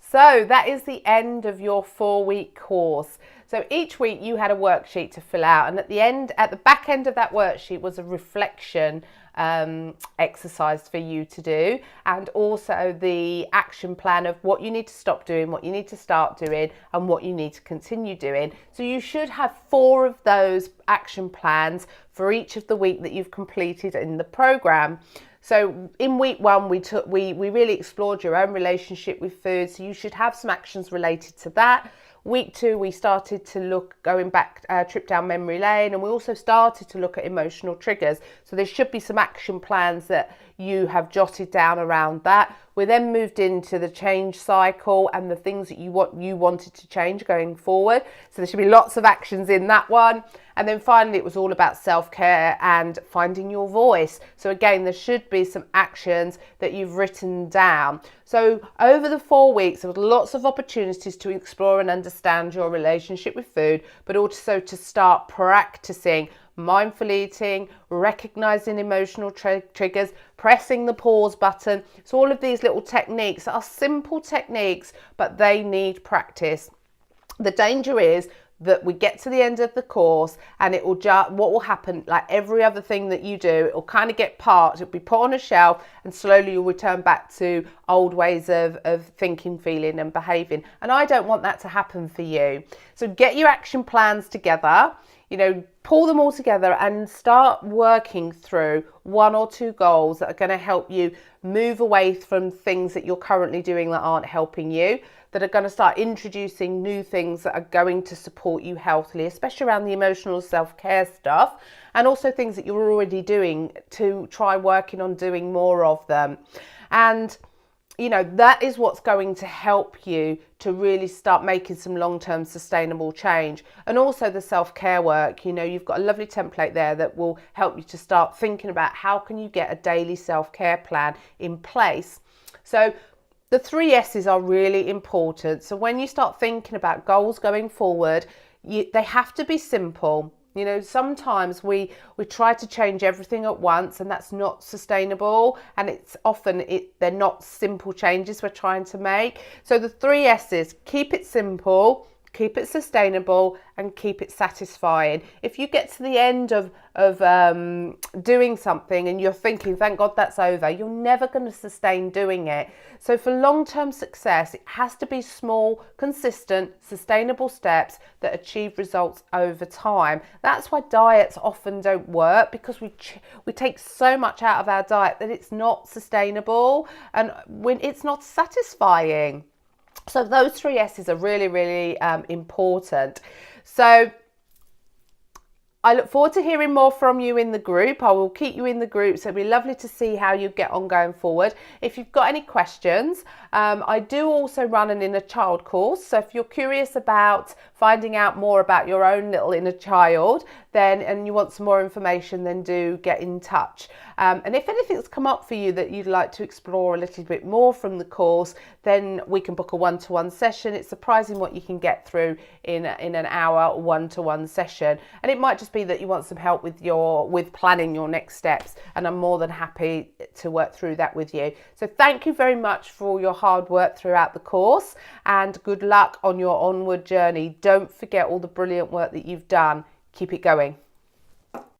So that is the end of your 4-week course. So each week you had a worksheet to fill out, and at the back end of that worksheet was a reflection exercise for you to do, and also the action plan of what you need to stop doing, what you need to start doing, and what you need to continue doing. So you should have 4 of those action plans for each of the week that you've completed in the program. So in week 1, we really explored your own relationship with food. So you should have some actions related to that. Week 2, we started to look, going back, trip down memory lane, and we also started to look at emotional triggers. So there should be some action plans that you have jotted down around that. We then moved into the change cycle and the things that you wanted to change going forward. So there should be lots of actions in that one. And then finally, it was all about self-care and finding your voice. So again, there should be some actions that you've written down. So over the 4 weeks, there was lots of opportunities to explore and understand your relationship with food, but also to start practicing mindful eating, recognizing emotional triggers, pressing the pause button. So all of these little techniques are simple techniques, but they need practice. The danger is that we get to the end of the course and what will happen, like every other thing that you do, it will kind of get parked, it'll be put on a shelf, and slowly you'll return back to old ways of thinking, feeling and behaving. And I don't want that to happen for you. So get your action plans together, pull them all together and start working through 1 or 2 goals that are going to help you move away from things that you're currently doing that aren't helping you, that are going to start introducing new things that are going to support you healthily, especially around the emotional self-care stuff, and also things that you're already doing to try working on doing more of them. And that is what's going to help you to really start making some long-term sustainable change. And also the self-care work, you've got a lovely template there that will help you to start thinking about how can you get a daily self-care plan in place. So the 3 S's are really important. So when you start thinking about goals going forward, they have to be simple. Sometimes we try to change everything at once, and that's not sustainable, and it's often they're not simple changes we're trying to make. So the 3 S's: keep it simple, keep it sustainable, and keep it satisfying. If you get to the end of doing something and you're thinking, thank God that's over, you're never going to sustain doing it. So for long-term success, it has to be small, consistent, sustainable steps that achieve results over time. That's why diets often don't work, because we take so much out of our diet that it's not sustainable and when it's not satisfying. So those 3 S's are really, really important. So I look forward to hearing more from you in the group. I will keep you in the group, so it'll be lovely to see how you get on going forward. If you've got any questions, I do also run an inner child course. So if you're curious about finding out more about your own little inner child, and you want some more information, then do get in touch. And if anything's come up for you that you'd like to explore a little bit more from the course, then we can book a one-to-one session. It's surprising what you can get through in an hour one-to-one session. And it might just be that you want some help with planning your next steps, and I'm more than happy to work through that with you. So thank you very much for all your hard work throughout the course, and good luck on your onward journey. Don't forget all the brilliant work that you've done. Keep it going.